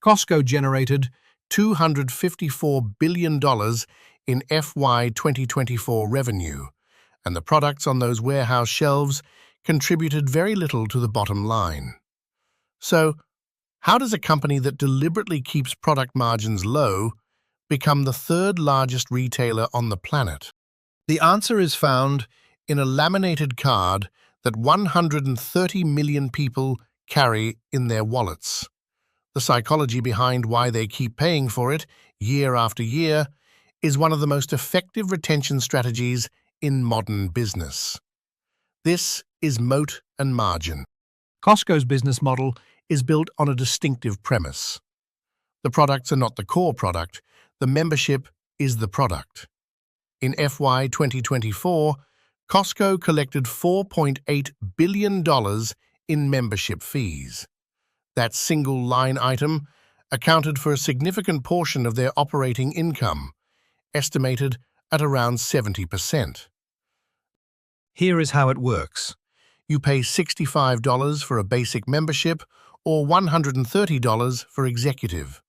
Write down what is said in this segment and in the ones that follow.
Costco generated $254 billion in FY 2024 revenue, and the products on those warehouse shelves contributed very little to the bottom line. So, how does a company that deliberately keeps product margins low become the third largest retailer on the planet? The answer is found in a laminated card that 130 million people carry in their wallets. The psychology behind why they keep paying for it year after year is one of the most effective retention strategies in modern business. This is moat and margin. Costco's business model is built on a distinctive premise. The products are not the core product, the membership is the product. In FY 2024, Costco collected $4.8 billion in membership fees. That single line item accounted for a significant portion of their operating income, estimated at around 70%. Here is how it works. You pay $65 for a basic membership or $130 for executive.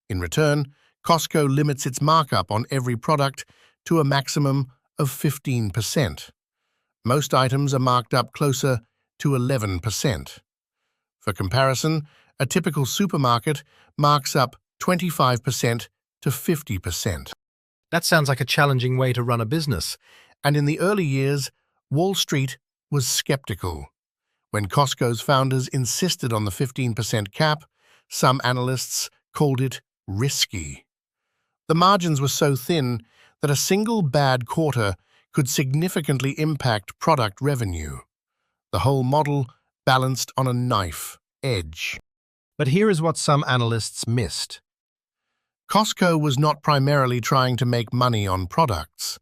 In return, Costco limits its markup on every product to a maximum of 15%. Most items are marked up closer to 11%. For comparison, a typical supermarket marks up 25% to 50%. That sounds like a challenging way to run a business, and in the early years, Wall Street was skeptical. When Costco's founders insisted on the 15% cap, some analysts called it risky. The margins were so thin that a single bad quarter could significantly impact product revenue. The whole model balanced on a knife edge. But here is what some analysts missed. Costco was not primarily trying to make money on products.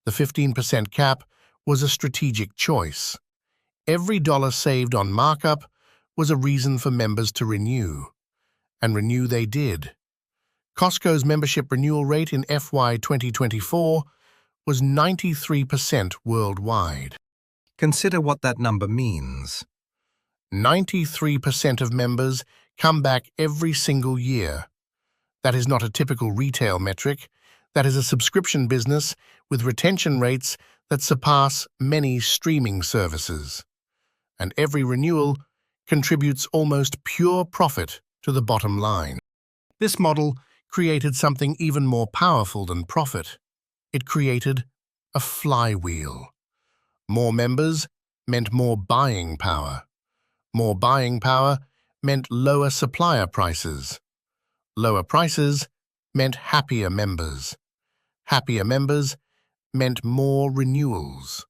The 15% cap was a strategic choice. Every dollar saved on markup was a reason for members to renew. And renew they did. Costco's membership renewal rate in FY 2024 was 93% worldwide. Consider what that number means. 93% of members come back every single year. That is not a typical retail metric. That is a subscription business with retention rates that surpass many streaming services. And every renewal contributes almost pure profit to the bottom line. This model created something even more powerful than profit. It created a flywheel. More members meant more buying power. More buying power meant lower supplier prices. Lower prices meant happier members. Happier members meant more renewals.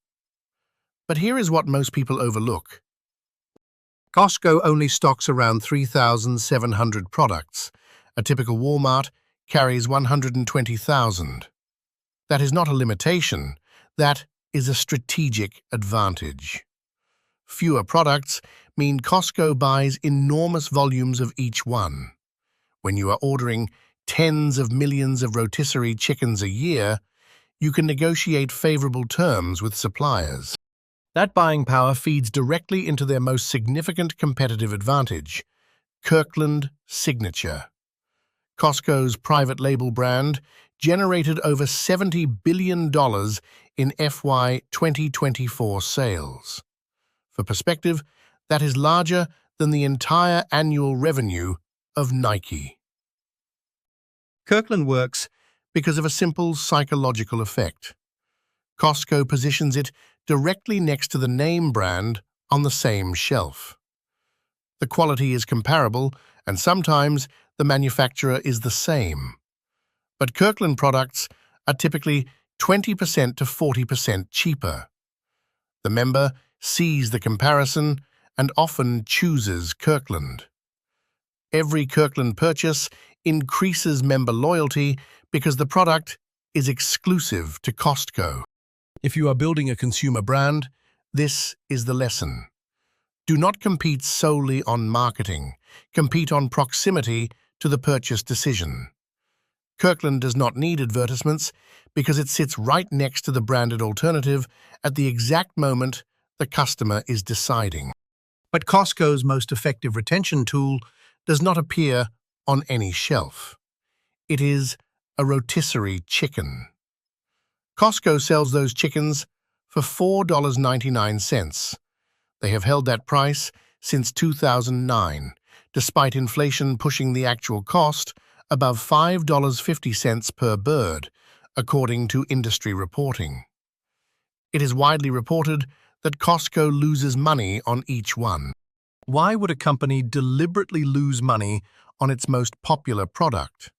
But here is what most people overlook. Costco only stocks around 3,700 products. A typical Walmart carries 120,000. That is not a limitation. That is a strategic advantage. Fewer products mean Costco buys enormous volumes of each one. When you are ordering tens of millions of rotisserie chickens a year, you can negotiate favorable terms with suppliers. That buying power feeds directly into their most significant competitive advantage, Kirkland Signature. Costco's private label brand generated over $70 billion in FY 2024 sales. For perspective, that is larger than the entire annual revenue of Nike. Kirkland works because of a simple psychological effect. Costco positions it directly next to the name brand on the same shelf. The quality is comparable, and sometimes the manufacturer is the same. But Kirkland products are typically 20% to 40% cheaper. The member sees the comparison and often chooses Kirkland. Every Kirkland purchase increases member loyalty because the product is exclusive to Costco. If you are building a consumer brand, this is the lesson. Do not compete solely on marketing. Compete on proximity to the purchase decision. Kirkland does not need advertisements because it sits right next to the branded alternative at the exact moment the customer is deciding. But Costco's most effective retention tool does not appear on any shelf. It is a rotisserie chicken. Costco sells those chickens for $4.99. They have held that price since 2009, despite inflation pushing the actual cost above $5.50 per bird, according to industry reporting. It is widely reported that Costco loses money on each one. Why would a company deliberately lose money on its most popular product?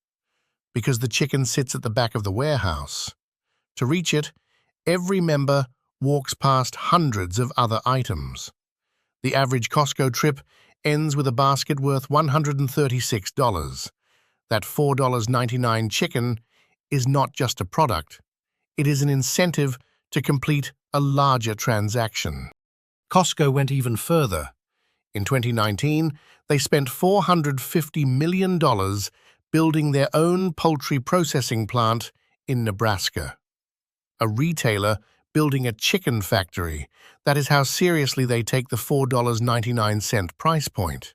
Because the chicken sits at the back of the warehouse. To reach it, every member walks past hundreds of other items. The average Costco trip ends with a basket worth $136. That $4.99 chicken is not just a product. It is an incentive to complete a larger transaction. Costco went even further. In 2019, they spent $450 million building their own poultry processing plant in Nebraska. A retailer building a chicken factory. That is how seriously they take the $4.99 price point.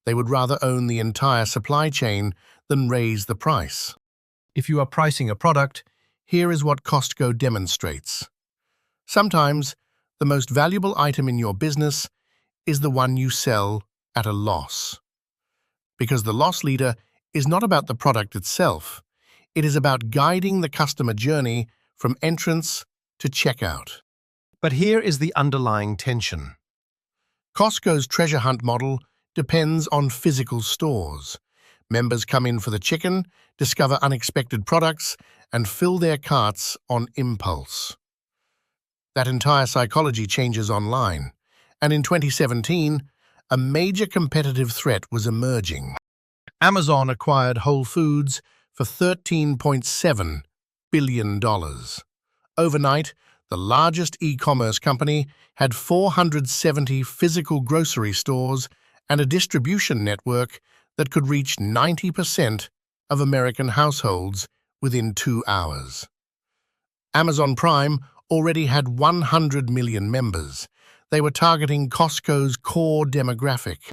They would rather own the entire supply chain than raise the price. If you are pricing a product, here is what Costco demonstrates. Sometimes, the most valuable item in your business is the one you sell at a loss. Because the loss leader is not about the product itself. It is about guiding the customer journey from entrance to checkout. But here is the underlying tension. Costco's treasure hunt model depends on physical stores. Members come in for the chicken, discover unexpected products, and fill their carts on impulse. That entire psychology changes online, and in 2017, a major competitive threat was emerging. Amazon acquired Whole Foods for $13.7 billion. Overnight, the largest e-commerce company had 470 physical grocery stores and a distribution network that could reach 90% of American households within 2 hours. Amazon Prime already had 100 million members. They were targeting Costco's core demographic.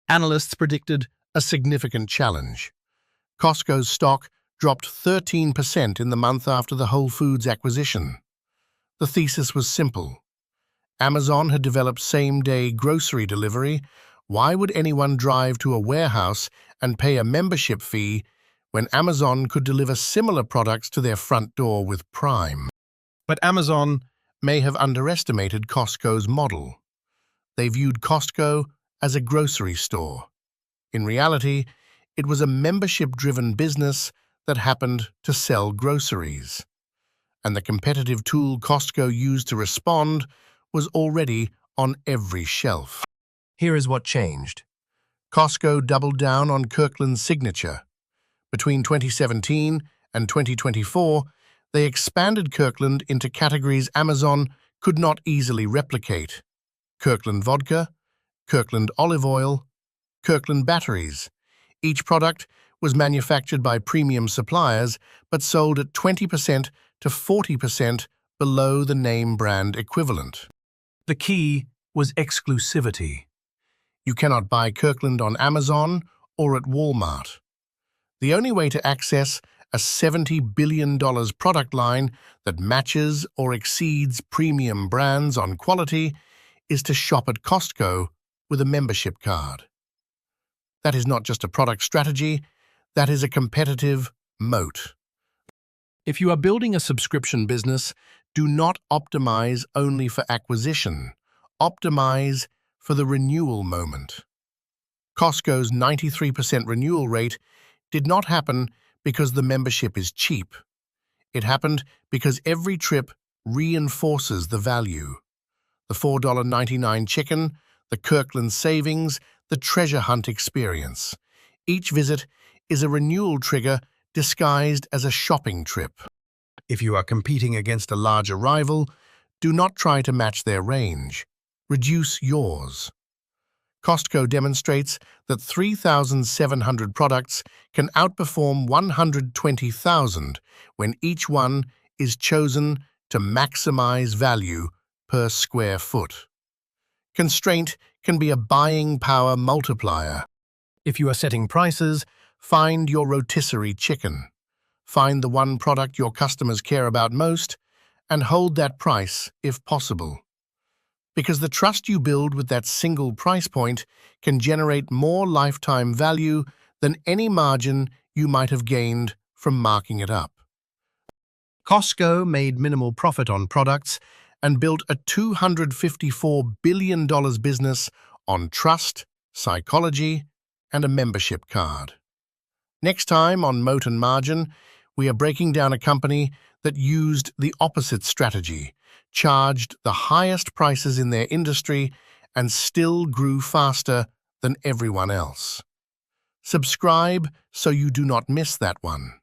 Analysts predicted a significant challenge. Costco's stock dropped 13% in the month after the Whole Foods acquisition. The thesis was simple. Amazon had developed same-day grocery delivery. Why would anyone drive to a warehouse and pay a membership fee when Amazon could deliver similar products to their front door with Prime? But Amazon may have underestimated Costco's model. They viewed Costco as a grocery store. In reality, it was a membership-driven business that happened to sell groceries. And the competitive tool Costco used to respond was already on every shelf. Here is what changed. Costco doubled down on Kirkland Signature. Between 2017 and 2024, they expanded Kirkland into categories Amazon could not easily replicate. Kirkland vodka, Kirkland olive oil, Kirkland batteries. Each product was manufactured by premium suppliers but sold at 20% to 40% below the name brand equivalent. The key was exclusivity. You cannot buy Kirkland on Amazon or at Walmart. The only way to access a $70 billion product line that matches or exceeds premium brands on quality is to shop at Costco with a membership card. That is not just a product strategy, that is a competitive moat. If you are building a subscription business, do not optimize only for acquisition. Optimize for the renewal moment. Costco's 93% renewal rate did not happen because the membership is cheap. It happened because every trip reinforces the value. The $4.99 chicken, the Kirkland savings, the treasure hunt experience. Each visit is a renewal trigger disguised as a shopping trip. If you are competing against a larger rival, do not try to match their range. Reduce yours. Costco demonstrates that 3,700 products can outperform 120,000 when each one is chosen to maximize value per square foot. Constraint can be a buying power multiplier. If you are setting prices, Find your rotisserie chicken. Find the one product your customers care about most and hold that price if possible. Because the trust you build with that single price point can generate more lifetime value than any margin you might have gained from marking it up. Costco made minimal profit on products and built a $254 billion business on trust, psychology, and a membership card. Next time on Moat and Margin, we are breaking down a company that used the opposite strategy, charged the highest prices in their industry, and still grew faster than everyone else. Subscribe so you do not miss that one.